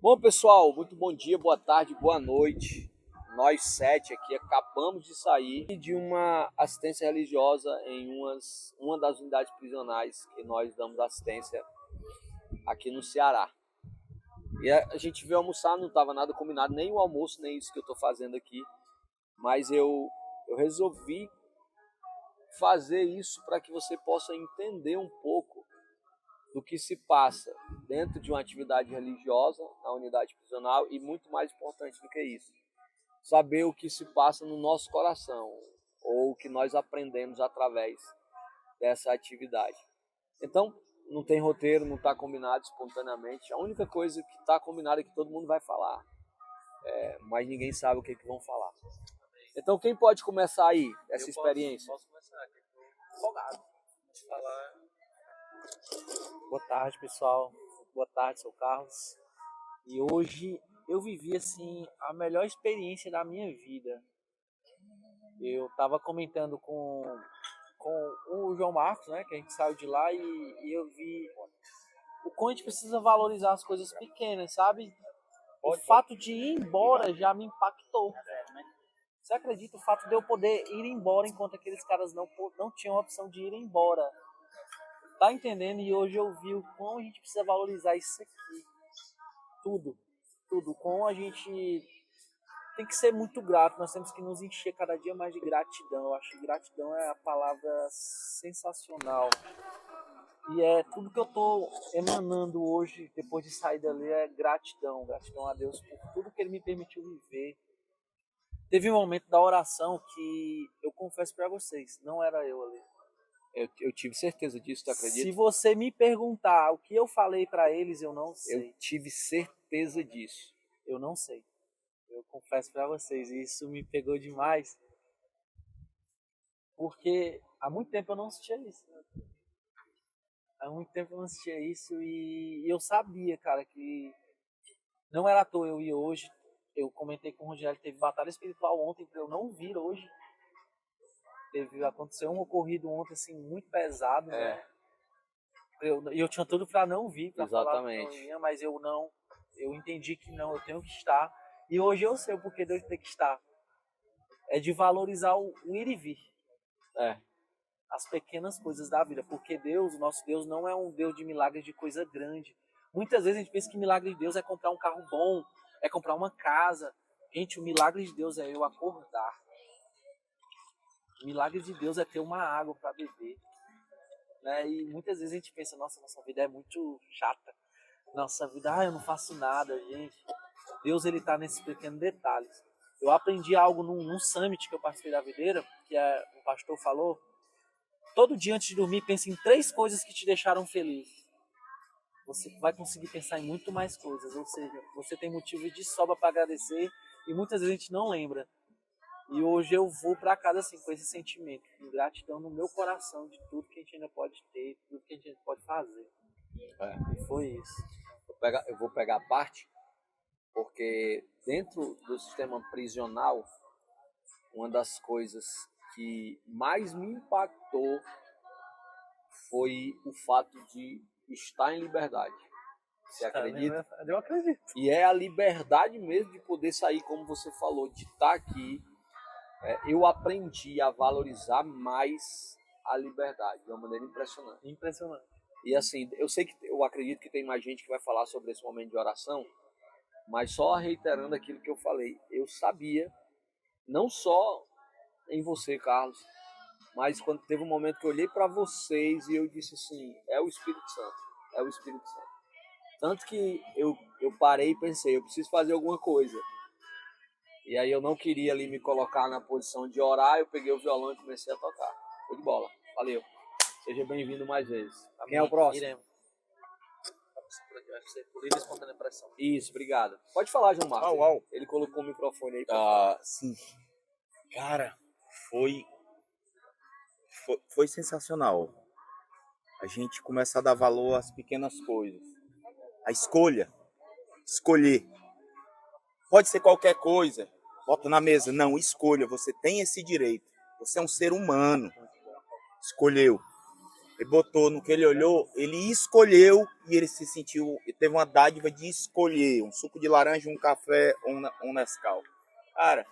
Bom, pessoal, muito bom dia, boa tarde, boa noite. Nós 7 aqui acabamos de sair de uma assistência religiosa em uma das unidades prisionais que nós damos assistência aqui no Ceará. E a gente veio almoçar, não estava nada combinado, nem o almoço, nem isso que eu estou fazendo aqui. Mas eu resolvi fazer isso para que você possa entender um pouco do que se passa dentro de uma atividade religiosa na unidade prisional e muito mais importante do que isso, saber o que se passa no nosso coração ou o que nós aprendemos através dessa atividade. Então, não tem roteiro, não está combinado espontaneamente. A única coisa que está combinada é que todo mundo vai falar, mas ninguém sabe o que vão falar. Então, quem pode começar aí essa experiência? Posso começar aqui, estou empolgado de falar. Boa tarde, pessoal. Boa tarde, sou o Carlos. E hoje eu vivi assim a melhor experiência da minha vida. Eu estava comentando com o João Marcos, né, que a gente saiu de lá e eu vi o quanto a gente precisa valorizar as coisas pequenas, sabe? O fato de ir embora já me impactou. Você acredita o fato de eu poder ir embora enquanto aqueles caras não tinham a opção de ir embora? Tá entendendo? E hoje eu vi o quão a gente precisa valorizar isso aqui. Tudo. Como a gente tem que ser muito grato. Nós temos que nos encher cada dia mais de gratidão. Eu acho que gratidão é a palavra sensacional. E é tudo que eu tô emanando hoje, depois de sair dali, é gratidão. Gratidão a Deus por tudo que Ele me permitiu viver. Teve um momento da oração que eu confesso para vocês, não era eu ali. Eu tive certeza disso, tu acredita? Se você me perguntar o que eu falei para eles, eu não sei. Eu tive certeza disso. Eu não sei. Eu confesso para vocês, e isso me pegou demais. Porque há muito tempo eu não assistia isso. Há muito tempo eu não assistia isso e eu sabia, cara, que não era à toa eu ir hoje. Eu comentei com o Rogério que teve batalha espiritual ontem para eu não vir hoje. Aconteceu um ocorrido ontem assim muito pesado, né? Eu tinha tudo para não vir, para falar que não ia, mas eu entendi que não, eu tenho que estar. E hoje eu sei o porquê de eu ter que estar. É de valorizar o ir e vir. As pequenas coisas da vida, porque Deus, o nosso Deus, não é um Deus de milagres de coisa grande. Muitas vezes a gente pensa que o milagre de Deus é comprar um carro bom, é comprar uma casa. Gente, o milagre de Deus é eu acordar. O milagre de Deus é ter uma água para beber. Né? E muitas vezes a gente pensa, nossa vida é muito chata. Nossa vida, eu não faço nada, gente. Deus, ele tá nesses pequenos detalhes. Eu aprendi algo num summit que eu participei da videira, que o pastor falou. Todo dia antes de dormir, pense em 3 coisas que te deixaram feliz. Você vai conseguir pensar em muito mais coisas. Ou seja, você tem motivo de sobra para agradecer e muitas vezes a gente não lembra. E hoje eu vou para casa assim, com esse sentimento, com gratidão no meu coração de tudo que a gente ainda pode ter, tudo que a gente ainda pode fazer. E foi isso. Eu vou pegar a parte, porque dentro do sistema prisional, uma das coisas que mais me impactou foi o fato de estar em liberdade. Você acredita? Eu acredito. E é a liberdade mesmo de poder sair, como você falou, de estar aqui. Eu aprendi a valorizar mais a liberdade de uma maneira impressionante. Impressionante. E assim, eu acredito que tem mais gente que vai falar sobre esse momento de oração, mas só reiterando aquilo que eu falei, eu sabia, não só em você, Carlos, mas quando teve um momento que eu olhei para vocês e eu disse assim, é o Espírito Santo, é o Espírito Santo. Tanto que eu parei e pensei, eu preciso fazer alguma coisa. E aí eu não queria ali me colocar na posição de orar, eu peguei o violão e comecei a tocar. Foi de bola. Valeu. Seja bem-vindo mais vezes. Amém. Quem é o próximo? Iremos. Vai ser por livre e espontânea pressão. Isso, obrigado. Pode falar, João Marcos. Ele colocou o microfone aí. Sim. Cara, foi sensacional. A gente começa a dar valor às pequenas coisas. A escolher. Pode ser qualquer coisa. Bota na mesa. Não, escolha. Você tem esse direito. Você é um ser humano. Escolheu. Ele botou no que ele olhou, ele escolheu e ele se sentiu, ele teve uma dádiva de escolher um suco de laranja, um café, um Nescau. Cara,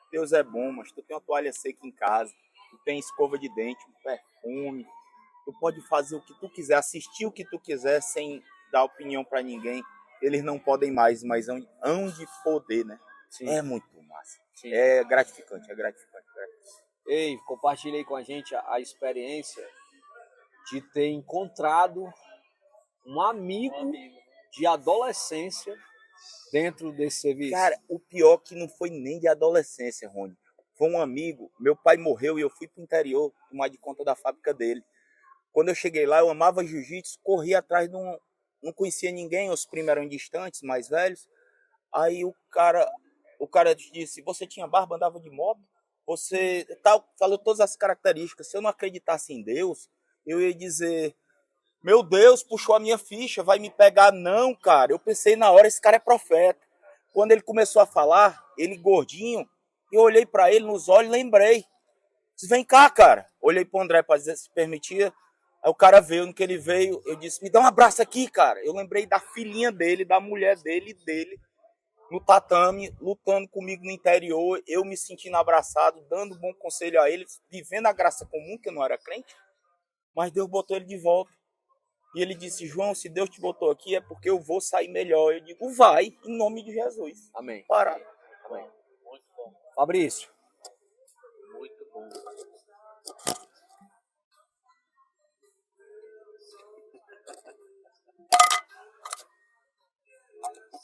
Deus é bom, mas tu tem uma toalha seca em casa, tu tem escova de dente, um perfume, tu pode fazer o que tu quiser, assistir o que tu quiser sem dar opinião para ninguém. Eles não podem mais, mas hão de poder, né? Sim. É muito massa. Sim. É gratificante, é gratificante. Ei, compartilha aí com a gente a experiência de ter encontrado um amigo de adolescência dentro desse serviço. Cara, o pior que não foi nem de adolescência, Rony. Foi um amigo, meu pai morreu e eu fui pro interior tomar de conta da fábrica dele. Quando eu cheguei lá, eu amava jiu-jitsu, corria atrás de um... Não conhecia ninguém, os primos eram distantes, mais velhos. Aí o cara disse, você tinha barba, andava de moto? Você tal, falou todas as características. Se eu não acreditasse em Deus, eu ia dizer, meu Deus, puxou a minha ficha, vai me pegar. Não, cara, eu pensei na hora, esse cara é profeta. Quando ele começou a falar, ele gordinho, eu olhei para ele nos olhos e lembrei. Disse, vem cá, cara. Olhei pro André para dizer se permitia. Aí o cara veio, no que ele veio, eu disse, me dá um abraço aqui, cara. Eu lembrei da filhinha dele, da mulher dele, no tatame, lutando comigo no interior, eu me sentindo abraçado, dando bom conselho a ele, vivendo a graça comum, que eu não era crente, mas Deus botou ele de volta. E ele disse, João, se Deus te botou aqui é porque eu vou sair melhor. Eu digo, vai, em nome de Jesus. Amém. Parado. Amém. Muito bom. Fabrício. Muito bom.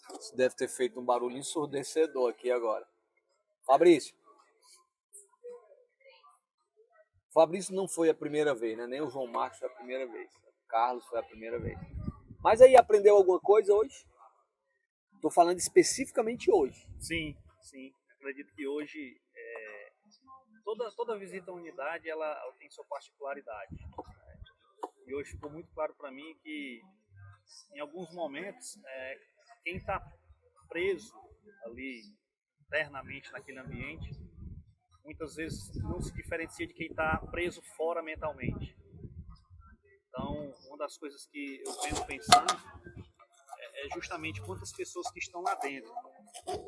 Você deve ter feito um barulho ensurdecedor aqui agora. Fabrício. Fabrício não foi a primeira vez, né? Nem o João Marcos foi a primeira vez. O Carlos foi a primeira vez. Mas aí, aprendeu alguma coisa hoje? Estou falando especificamente hoje. Sim. Acredito que hoje toda visita à unidade ela tem sua particularidade. E hoje ficou muito claro para mim que em alguns momentos quem está preso ali internamente naquele ambiente muitas vezes não se diferencia de quem está preso fora mentalmente. Então, uma das coisas que eu venho pensando é justamente quantas pessoas que estão lá dentro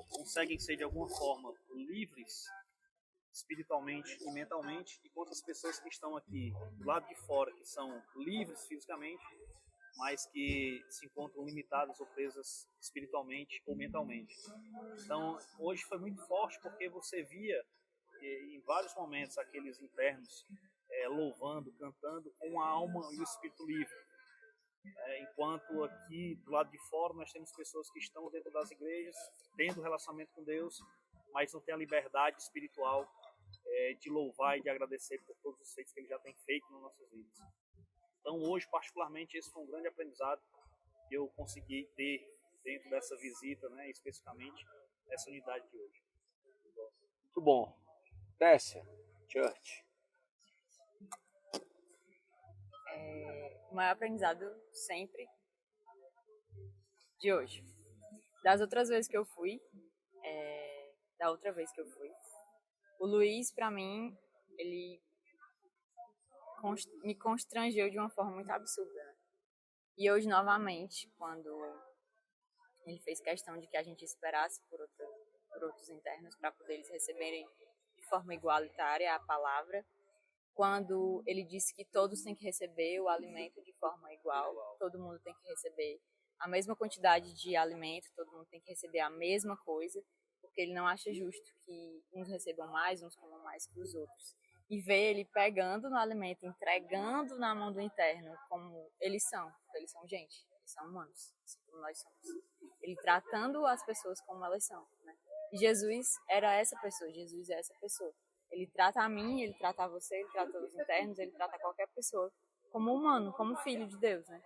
conseguem ser de alguma forma livres espiritualmente e mentalmente, e quantas pessoas que estão aqui do lado de fora que são livres fisicamente, mas que se encontram limitadas ou presas espiritualmente ou mentalmente. Então, hoje foi muito forte porque você via em vários momentos aqueles internos louvando, cantando com a alma e o espírito livre. Enquanto aqui do lado de fora nós temos pessoas que estão dentro das igrejas, tendo relacionamento com Deus, mas não têm a liberdade espiritual de louvar e de agradecer por todos os feitos que Ele já tem feito nas nossas vidas. Então hoje, particularmente, esse foi um grande aprendizado que eu consegui ter dentro dessa visita, né, especificamente essa unidade de hoje. Muito bom. Tessia, Church. O maior aprendizado sempre de hoje. Das outras vezes que eu fui, da outra vez que eu fui, o Luiz, pra mim, ele me constrangeu de uma forma muito absurda. Né? E hoje, novamente, quando ele fez questão de que a gente esperasse por outros internos para poder eles receberem de forma igualitária a palavra, quando ele disse que todos têm que receber o alimento de forma igual, todo mundo tem que receber a mesma quantidade de alimento, todo mundo tem que receber a mesma coisa, porque ele não acha justo que uns recebam mais, uns comam mais que os outros. E ver ele pegando no alimento, entregando na mão do interno, como eles são gente, eles são humanos, assim como nós somos. Ele tratando as pessoas como elas são. Né? E Jesus era essa pessoa, Jesus é essa pessoa. Ele trata a mim, ele trata a você, ele trata os internos, ele trata qualquer pessoa como humano, como filho de Deus, né?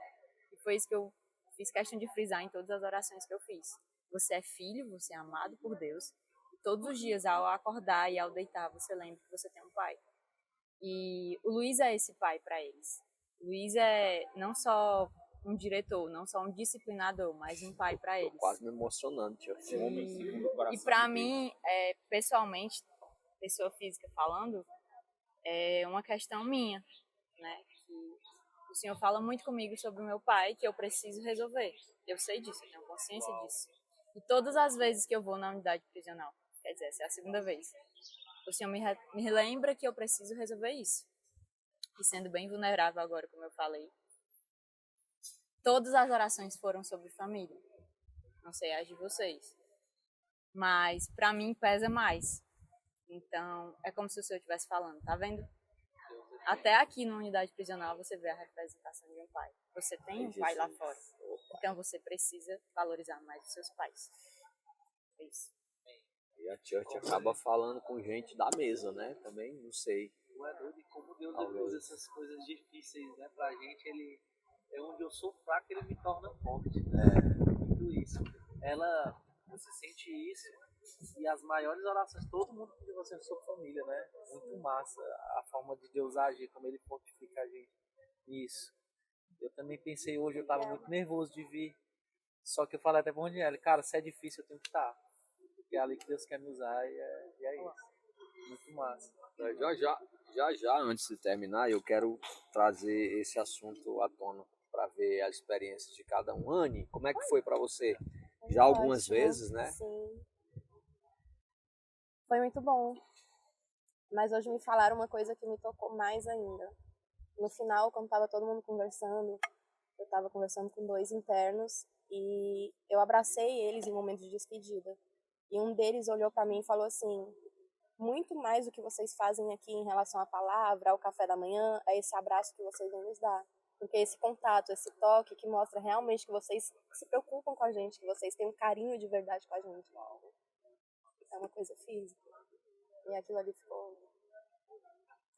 E foi isso que eu fiz questão de frisar em todas as orações que eu fiz. Você é filho, você é amado por Deus. E todos os dias, ao acordar e ao deitar, você lembra que você tem um pai. E o Luiz é esse pai para eles. O Luiz é não só um diretor, não só um disciplinador, mas um pai para eles. Tô quase me emocionando, tia. E para mim, pessoalmente, pessoa física falando, é uma questão minha, né? Que O Senhor fala muito comigo sobre o meu pai, que eu preciso resolver. Eu sei disso, eu tenho consciência disso. E todas as vezes que eu vou na unidade prisional, quer dizer, essa é a segunda vez, o Senhor me lembra que eu preciso resolver isso. E sendo bem vulnerável agora, como eu falei, todas as orações foram sobre família. Não sei as de vocês. Mas para mim pesa mais. Então, é como se o Senhor estivesse falando, tá vendo? Até aqui na unidade prisional você vê a representação de um pai. Você tem um pai lá fora. Então você precisa valorizar mais os seus pais. É isso. E a church acaba falando com gente da mesa, né? Também, não sei. Não é doido? E como Deus usa essas coisas difíceis, né, pra gente, ele é onde eu sou fraco, ele me torna forte. Tudo isso. Você sente isso, e as maiores orações, todo mundo pediu você sobre família, né? Muito massa a forma de Deus agir, como ele fortifica a gente nisso. Eu também pensei hoje, eu tava muito nervoso de vir, só que eu falei até pra Daniela, cara, se é difícil eu tenho que estar, porque é ali que Deus quer me usar, e é isso. Muito massa. Já, antes de terminar, eu quero trazer esse assunto à tona para ver as experiências de cada um. Anne, como é que foi para você? Já algumas vezes, né? Sim. Foi muito bom. Mas hoje me falaram uma coisa que me tocou mais ainda. No final, quando estava todo mundo conversando, eu estava conversando com 2 internos e eu abracei eles em momentos de despedida. E um deles olhou para mim e falou assim: muito mais do que vocês fazem aqui em relação à palavra, ao café da manhã, é esse abraço que vocês vão nos dar. Porque esse contato, esse toque que mostra realmente que vocês se preocupam com a gente, que vocês têm um carinho de verdade com a gente. É uma coisa física. E aquilo ali ficou...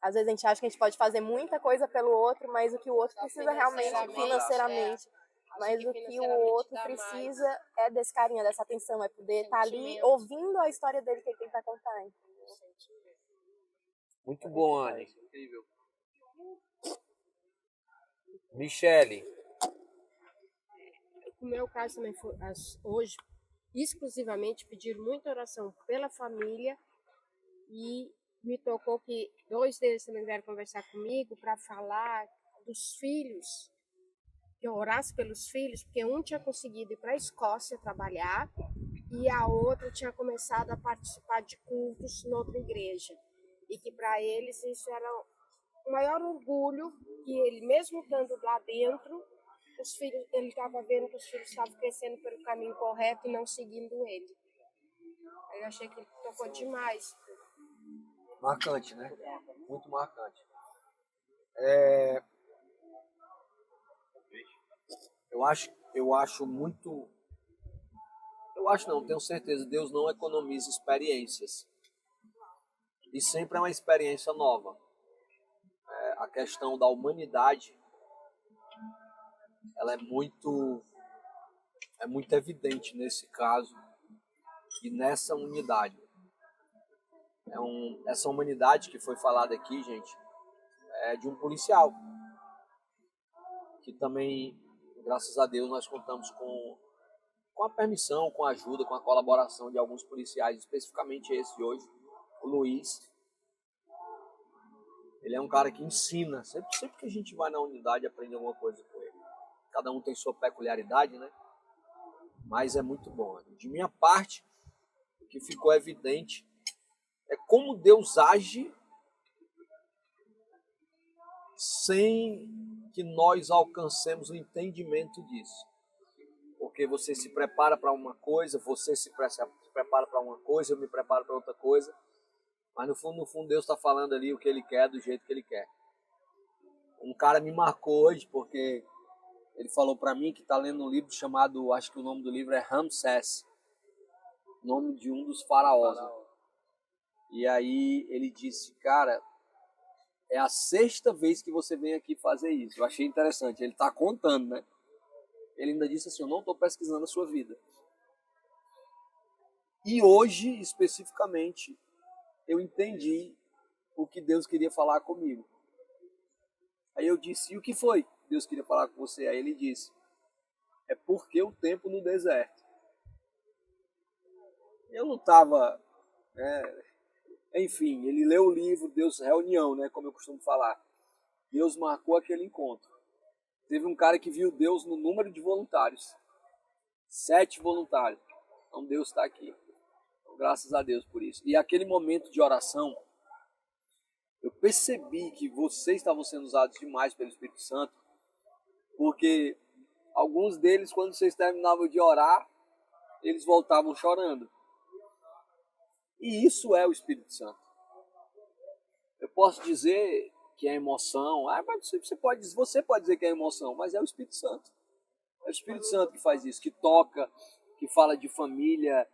Às vezes a gente acha que a gente pode fazer muita coisa pelo outro, mas o que o outro precisa realmente, financeiramente. Mas o que o outro precisa é desse carinho, dessa atenção, é poder estar ali ouvindo a história dele que ele tem para contar. Muito bom, Anne. Incrível. Michele. O meu caso também foi hoje, exclusivamente, pedir muita oração pela família e me tocou que 2 deles também vieram conversar comigo para falar dos filhos, que eu orasse pelos filhos, porque um tinha conseguido ir para a Escócia trabalhar e a outra tinha começado a participar de cultos noutra igreja. E que para eles isso era o maior orgulho, que ele, mesmo estando lá dentro, os filhos, ele estava vendo que os filhos estavam crescendo pelo caminho correto e não seguindo ele. Eu achei que ele tocou demais. Marcante, né? Muito marcante. Eu acho muito... Eu acho não, tenho certeza, Deus não economiza experiências. E sempre é uma experiência nova. A questão da humanidade, ela é muito evidente nesse caso e nessa unidade. Essa humanidade que foi falada aqui, gente, é de um policial, que também, graças a Deus, nós contamos com a permissão, com a ajuda, com a colaboração de alguns policiais, especificamente esse hoje, o Luiz. Ele é um cara que ensina, sempre que a gente vai na unidade, aprende alguma coisa com ele. Cada um tem sua peculiaridade, né? Mas é muito bom. De minha parte, o que ficou evidente é como Deus age sem que nós alcancemos o entendimento disso. Porque você se prepara para uma coisa, você se prepara para uma coisa, eu me preparo para outra coisa. Mas no fundo, Deus está falando ali o que Ele quer, do jeito que Ele quer. Um cara me marcou hoje, porque ele falou para mim que está lendo um livro chamado, acho que o nome do livro é Ramsés, nome de um dos faraós. E aí ele disse, cara, é a 6ª vez que você vem aqui fazer isso. Eu achei interessante, ele está contando, né? Ele ainda disse assim, eu não estou pesquisando a sua vida. E hoje, especificamente, eu entendi o que Deus queria falar comigo. Aí eu disse, e o que foi que Deus queria falar com você? Aí ele disse, é porque o tempo no deserto. Eu não estava... Enfim, ele leu o livro, Deus reunião, né, como eu costumo falar. Deus marcou aquele encontro. Teve um cara que viu Deus no número de voluntários. 7 voluntários. Então Deus está aqui. Então, graças a Deus por isso. E aquele momento de oração, eu percebi que vocês estavam sendo usados demais pelo Espírito Santo, porque alguns deles, quando vocês terminavam de orar, eles voltavam chorando. E isso é o Espírito Santo. Eu posso dizer que é emoção, mas você pode dizer que é emoção, mas é o Espírito Santo. É o Espírito Santo que faz isso, que toca, que fala de família,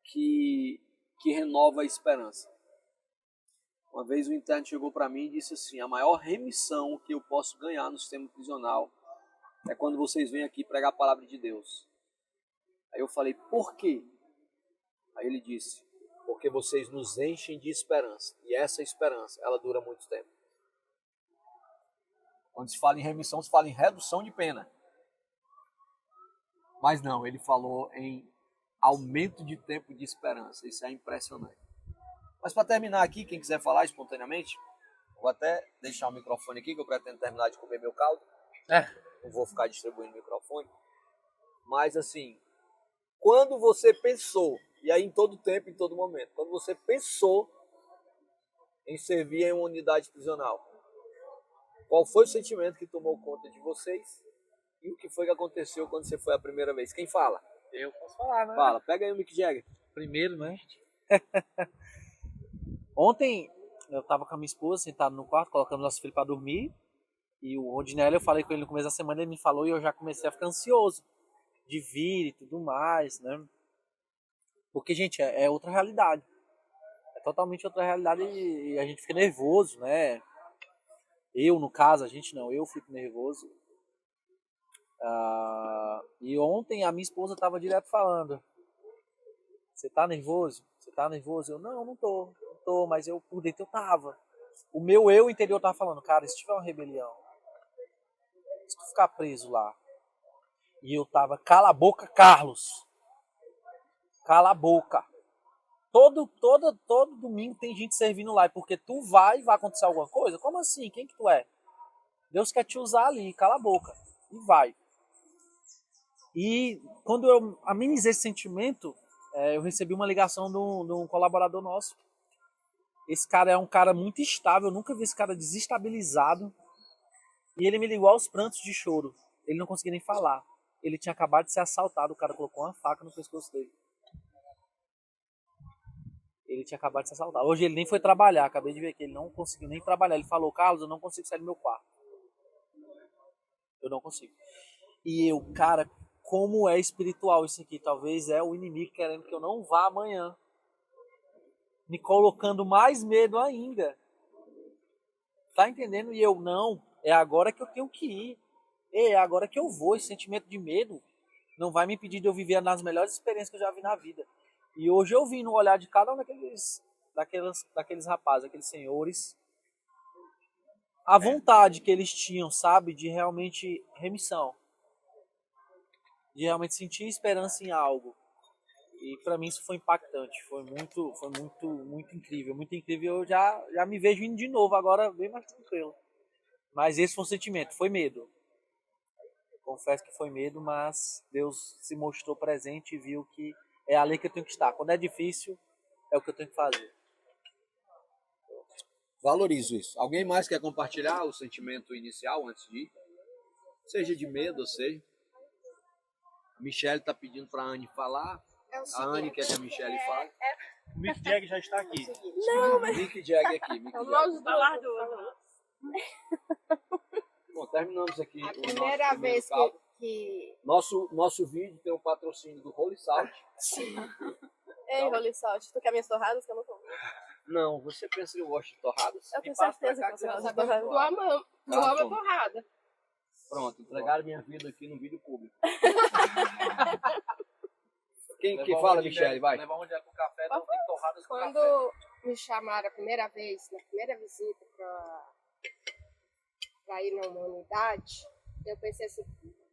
que renova a esperança. Uma vez o interno chegou para mim e disse assim: a maior remissão que eu posso ganhar no sistema prisional é quando vocês vêm aqui pregar a palavra de Deus. Aí eu falei: por quê? Aí ele disse: porque vocês nos enchem de esperança. E essa esperança, ela dura muito tempo. Quando se fala em remissão, se fala em redução de pena. Mas não, ele falou em aumento de tempo de esperança. Isso é impressionante. Mas para terminar aqui, quem quiser falar espontaneamente, vou até deixar o microfone aqui, que eu pretendo terminar de comer meu caldo. Não vou ficar distribuindo o microfone. Mas assim, quando você pensou, e aí em todo tempo, em todo momento, quando você pensou em servir em uma unidade prisional, qual foi o sentimento que tomou conta de vocês? E o que foi que aconteceu quando você foi a primeira vez? Quem fala? Eu posso falar, né? Fala, pega aí o Mick Jagger. Primeiro, né? Ontem eu tava com a minha esposa sentado no quarto, colocamos nosso filho para dormir. E o Rodinelli, eu falei com ele no começo da semana, ele me falou e eu já comecei a ficar ansioso de vir e tudo mais, né? Porque, gente, é outra realidade. É totalmente outra realidade e a gente fica nervoso, né? Eu, no caso, a gente não, eu fico nervoso. E ontem a minha esposa tava direto falando: você tá nervoso? Você tá nervoso? Eu, não tô, mas eu por dentro eu tava. O meu eu interior tava falando: cara, se tiver uma rebelião, se tu ficar preso lá. E eu tava: cala a boca, Carlos. Cala a boca. Todo domingo tem gente servindo lá. E porque tu vai acontecer alguma coisa? Como assim? Quem que tu é? Deus quer te usar ali. Cala a boca. E vai. E quando eu amenizei esse sentimento, eu recebi uma ligação de um colaborador nosso. Esse cara é um cara muito estável. Eu nunca vi esse cara desestabilizado. E ele me ligou aos prantos de choro. Ele não conseguia nem falar. Ele tinha acabado de ser assaltado. O cara colocou uma faca no pescoço dele. Ele tinha acabado de ser assaltado. Hoje ele nem foi trabalhar. Acabei de ver que ele não conseguiu nem trabalhar. Ele falou: Carlos, eu não consigo sair do meu quarto. Eu não consigo. E eu, cara, como é espiritual isso aqui? Talvez é o inimigo querendo que eu não vá amanhã. Me colocando mais medo ainda. Tá entendendo? E eu, não. É agora que eu tenho que ir. É agora que eu vou. Esse sentimento de medo não vai me impedir de eu viver nas melhores experiências que eu já vi na vida. E hoje eu vi no olhar de cada um daqueles rapazes, aqueles senhores, a vontade que eles tinham, sabe, de realmente remissão. De realmente sentir esperança em algo. E para mim isso foi impactante, foi muito incrível, muito incrível. Eu já me vejo indo de novo agora, bem mais tranquilo. Mas esse foi um sentimento, foi medo. Confesso que foi medo, mas Deus se mostrou presente e viu que é ali que eu tenho que estar. Quando é difícil, é o que eu tenho que fazer. Valorizo isso. Alguém mais quer compartilhar o sentimento inicial antes de ir? Seja de medo, ou seja. A Michelle está pedindo para a Anne falar. A Anne quer que a Michelle fale. O Mick Jagger já está aqui. Não, mas... Mick Jagger aqui. Vamos falar do... Bom, terminamos aqui A o primeira nosso vez caldo. que... Nosso vídeo tem o patrocínio do Holy Salt. Ei, Holy Salt, tu quer minhas torradas que eu não como? Não, você pensa que eu gosto de torradas? Eu tenho Me passa certeza pra cá que você eu gosta de vou torradas. Tu ama Tá, porrada. Pronto, entregaram minha vida aqui no vídeo público. Quem fala, Michelle? Vai. Levar onde é com café, não tem torradas com café. Quando me chamaram a primeira vez, na primeira visita para ir numa unidade, eu pensei assim,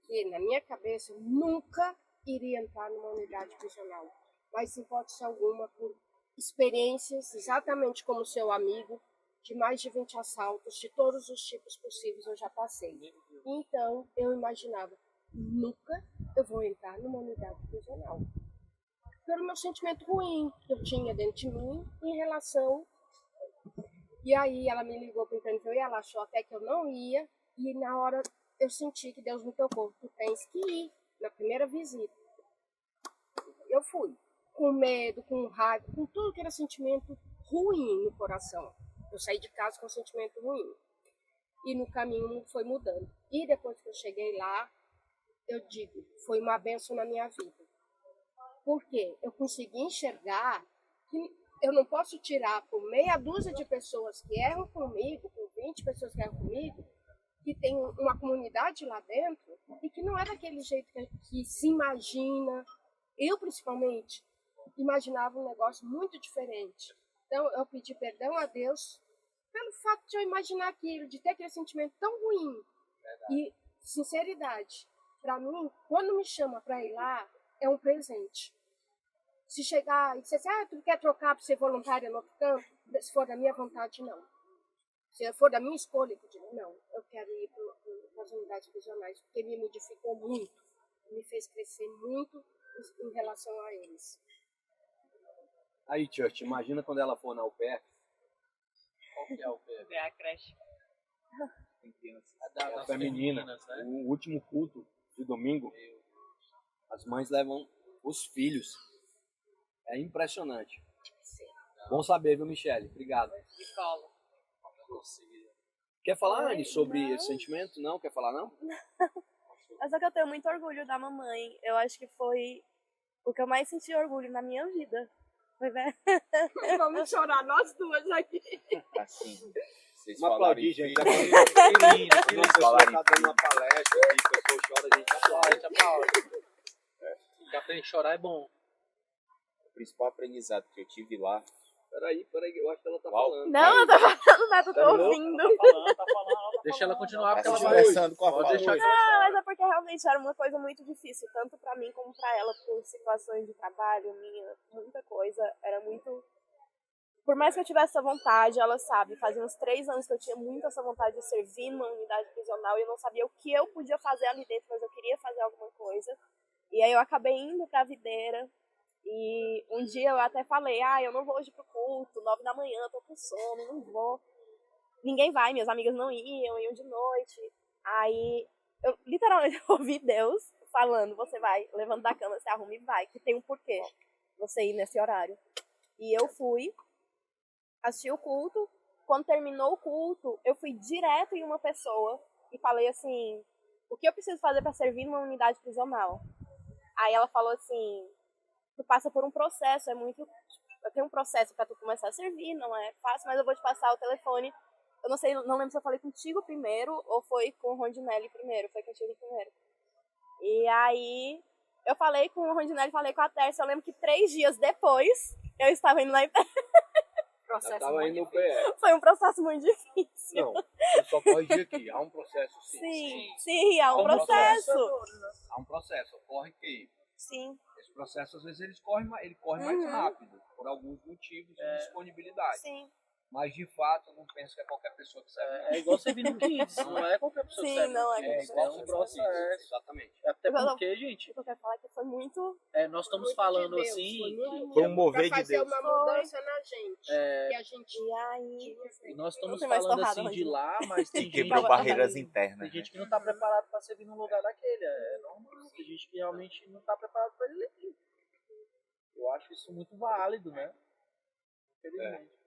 que na minha cabeça eu nunca iria entrar numa unidade prisional. Mas, sem hipótese alguma, por experiências, exatamente como seu amigo, de mais de 20 assaltos, de todos os tipos possíveis eu já passei. Então, eu imaginava, nunca eu vou entrar numa unidade prisional. Pelo meu sentimento ruim que eu tinha dentro de mim em relação... E aí ela me ligou perguntando que eu ia, ela achou até que eu não ia, e na hora eu senti que Deus me tocou, tu tens que ir, na primeira visita. Eu fui, com medo, com raiva, com tudo aquele sentimento ruim no coração. Eu saí de casa com um sentimento ruim. E no caminho foi mudando. E depois que eu cheguei lá, eu digo, foi uma bênção na minha vida. Porque eu consegui enxergar que eu não posso tirar por meia dúzia de pessoas que erram comigo, com 20 pessoas que erram comigo, que tem uma comunidade lá dentro, e que não é daquele jeito que se imagina. Eu, principalmente, imaginava um negócio muito diferente. Então, eu pedi perdão a Deus pelo fato de eu imaginar aquilo, de ter aquele sentimento tão ruim. E, sinceridade, para mim, quando me chama para ir lá, é um presente. Se chegar e dizer assim, tu quer trocar para ser voluntária no outro campo? Se for da minha vontade, não. Se for da minha escolha, eu digo, não, eu quero ir para as unidades prisionais, porque me modificou muito, me fez crescer muito em relação a eles. Aí, Church, imagina quando ela for na UPR. Qual que é o pé? É a creche. Tem criança. É feminina. Meninas, né? O último culto de domingo, as mães levam os filhos. É impressionante. Bom saber, viu, Michele? Obrigado. De colo. Quer falar, Anne, sobre esse sentimento? Não? Quer falar, não? Mas só que eu tenho muito orgulho da mamãe. Eu acho que foi o que eu mais senti orgulho na minha vida. Foi ver. Vamos chorar nós duas aqui. Assim, vocês Uma falaram aplaudir, em gente. filho, Que lindo. Se Vocês uma pessoa falaram em tá dando uma palestra e a pessoa chora, a gente aplaude. Já pra gente chorar é bom. o principal aprendizado que eu tive lá. Peraí, eu acho que ela tá Uau. falando. Não, eu tô falando nada, eu tô Terminou? ouvindo. Tá falando. Deixa ela continuar, porque Tá ela se vai... expressando com a Pode fala. deixar que Ah, mas é porque realmente era uma coisa muito difícil, tanto pra mim como pra ela, por situações de trabalho minha, muita coisa, era muito... Por mais que eu tivesse essa vontade, ela sabe, fazia uns 3 anos que eu tinha muito essa vontade de servir numa unidade prisional e eu não sabia o que eu podia fazer ali dentro, mas eu queria fazer alguma coisa. E aí eu acabei indo pra Videira e um dia eu até falei, eu não vou hoje pro culto, 9 da manhã, tô com sono, não vou. Ninguém vai, minhas amigas não iam de noite. Aí eu literalmente ouvi Deus falando, você vai, levanta da cama, se arruma e vai, que tem um porquê você ir nesse horário. E eu fui, assisti o culto. Quando terminou o culto, eu fui direto em uma pessoa e falei assim, o que eu preciso fazer para servir numa unidade prisional? Aí ela falou assim, tu passa por um processo, eu tenho um processo para tu começar a servir, não é fácil, mas eu vou te passar o telefone. Eu não sei, não lembro se eu falei contigo primeiro ou foi com o Rondinelli primeiro, foi contigo primeiro. E aí eu falei com o Rondinelli, falei com a Tércia, eu lembro que 3 dias depois eu estava indo lá em Eu tava indo no PR. Foi um processo muito difícil. Não, eu só corrigir aqui. Há um processo, sim. Sim, há um processo. Há um processo. Ocorre que Sim. esse processo, às vezes, ele corre mais rápido, por alguns motivos de disponibilidade. Sim. Mas, de fato, eu não penso que é qualquer pessoa que serve. É igual você vir no Kids, não é qualquer pessoa que Sim, serve. não é É qualquer igual um você processo. Exatamente. Até porque, gente, O que eu quero falar é que foi muito... nós estamos Muito falando de Deus, assim, Foi um mover pra de fazer Deus. uma mudança na gente. Que a gente E aí... e nós estamos Tem mais falando torrada, assim de Rogério. lá, mas tem gente, Quebrou barreiras internas. tem Né? gente que não está preparado para servir num lugar daquele. É normal. Tem gente que realmente não está preparado para ele ir. Eu acho isso muito válido, né? Infelizmente.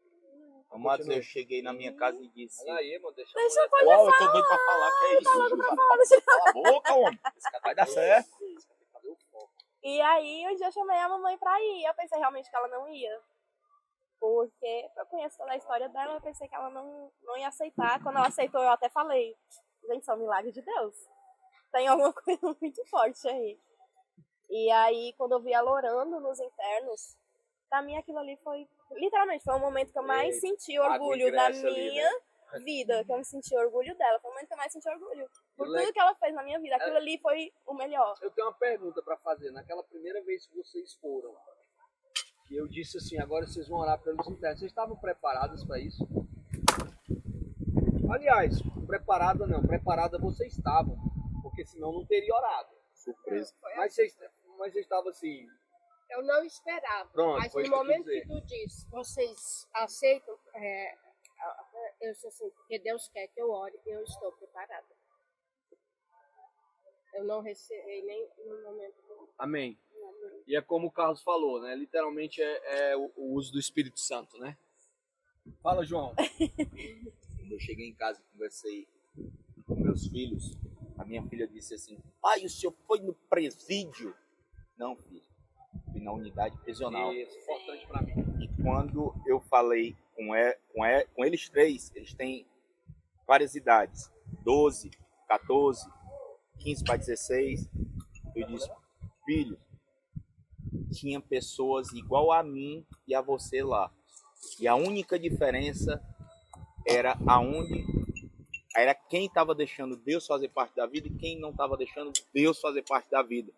Amados, eu cheguei na minha casa e disse: Olha aí, mano, deixa Deixa eu uau, eu tô doido pra falar, que é isso? Cala a boca, homem. Vai dar certo. E aí, um dia eu chamei a mamãe pra ir. Eu pensei realmente que ela não ia. Porque eu conheço toda a história dela, eu pensei que ela não ia aceitar. Quando ela aceitou, eu até falei, gente, isso é um milagre de Deus. Tem alguma coisa muito forte aí. E aí, quando eu vi ela orando nos internos, pra mim aquilo ali foi, literalmente, foi o momento que eu mais senti orgulho da minha vida. Que eu me senti orgulho dela. Foi o momento que eu mais senti orgulho. Por tudo que ela fez na minha vida. Aquilo ali foi o melhor. Eu tenho uma pergunta pra fazer. Naquela primeira vez que vocês foram, que eu disse assim, agora vocês vão orar pelos internos. Vocês estavam preparados pra isso? Aliás, preparada não, preparada vocês estavam, porque senão não teria orado. Surpresa. Mas vocês estavam assim. Eu não esperava. Pronto, Mas foi no isso que eu quis momento dizer. que tu disse, vocês aceitam, eu disse assim, porque Deus quer que eu ore, eu estou preparada. Eu não recebi nem no momento do... Amém. E é como o Carlos falou, né? Literalmente é o uso do Espírito Santo, né? Fala, João. Quando eu cheguei em casa e conversei com meus filhos, a minha filha disse assim: pai, o senhor foi no presídio? Não, filho. Fui na unidade prisional. Isso, importante pra mim. E quando eu falei com eles três, eles têm várias idades: 12, 14, 15 para 16. Eu disse: filho, tinha pessoas igual a mim e a você lá. E a única diferença era era quem estava deixando Deus fazer parte da vida e quem não estava deixando Deus fazer parte da vida.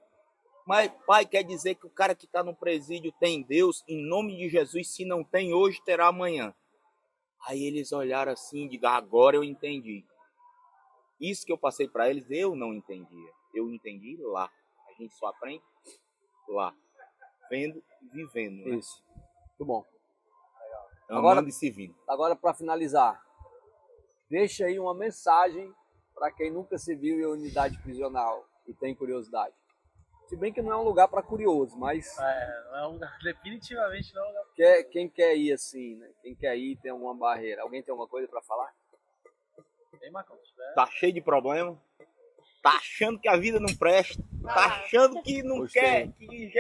Mas, pai, quer dizer que o cara que está no presídio tem Deus? Em nome de Jesus, se não tem hoje, terá amanhã. Aí eles olharam assim e digo, agora eu entendi. Isso que eu passei para eles, eu não entendia. Eu entendi lá. A gente só aprende lá. Vendo e vivendo. Né? Isso. Muito bom. Amando e servindo. Agora, para finalizar, deixa aí uma mensagem para quem nunca se viu em unidade prisional e tem curiosidade. Se bem que não é um lugar para curioso, mas... não é um lugar, definitivamente não é um lugar. Quem quer ir assim, né? Quem quer ir tem alguma barreira. Alguém tem alguma coisa para falar? Tem, Marcão? Tá cheio de problema. Tá achando que a vida não presta. Tá achando que não quer. Que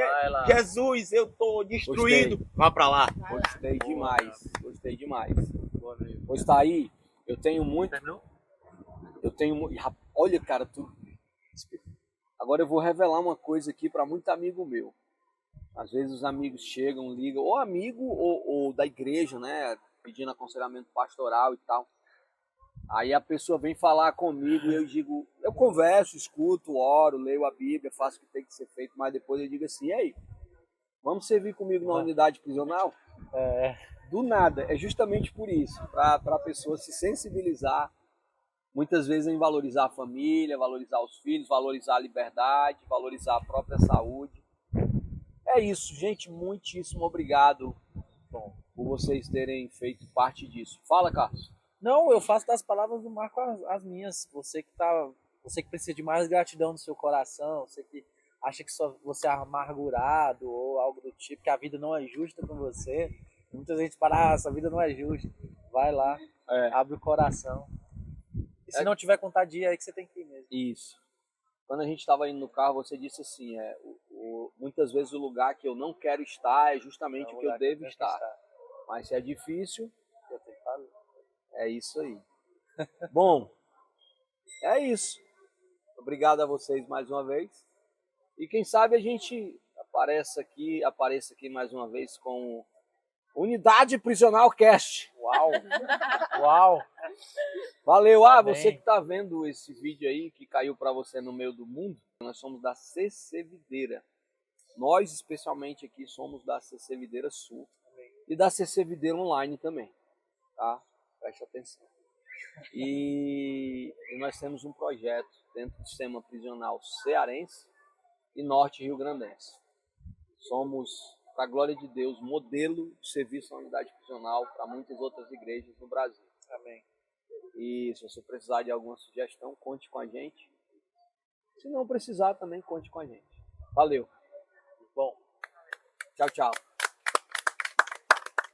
Jesus, eu tô destruído. Vá pra lá. Gostei demais. Gostei demais. Pois tá aí. Eu tenho muito... Terminou? Olha, cara, tu... Agora eu vou revelar uma coisa aqui para muito amigo meu. Às vezes os amigos chegam, ligam, ou amigo ou da igreja, né? Pedindo aconselhamento pastoral e tal. Aí a pessoa vem falar comigo e eu digo, eu converso, escuto, oro, leio a Bíblia, faço o que tem que ser feito, mas depois eu digo assim, e aí, vamos servir comigo na unidade prisional? Do nada, é justamente por isso, para a pessoa se sensibilizar, muitas vezes em valorizar a família, valorizar os filhos, valorizar a liberdade, valorizar a própria saúde. É isso, gente, muitíssimo obrigado por vocês terem feito parte disso. Fala, Carlos. Não, eu faço das palavras do Marco as minhas. Você que precisa de mais gratidão no seu coração, você que acha que você é amargurado ou algo do tipo, que a vida não é justa com você. Muita gente fala, essa vida não é justa. Vai lá, abre o coração. E se não tiver vontade de ir, aí que você tem que ir mesmo. Isso. Quando a gente estava indo no carro, você disse assim, muitas vezes o lugar que eu não quero estar é justamente o que eu devo estar. Mas se é difícil, eu tenho que fazer. É isso aí. Bom, é isso. Obrigado a vocês mais uma vez. E quem sabe a gente apareça aqui mais uma vez com Unidade Prisional Cast. Uau! Uau! Valeu! Você que está vendo esse vídeo aí, que caiu para você no meio do mundo, nós somos da CC Videira. Nós, especialmente aqui, somos da CC Videira Sul. E da CC Videira Online também. Tá? Preste atenção. E nós temos um projeto dentro do sistema prisional cearense e norte rio-grandense. Somos, para a glória de Deus, modelo de serviço à unidade prisional para muitas outras igrejas no Brasil. Amém. E se você precisar de alguma sugestão, conte com a gente. Se não precisar, também conte com a gente. Valeu. Bom, tchau, tchau.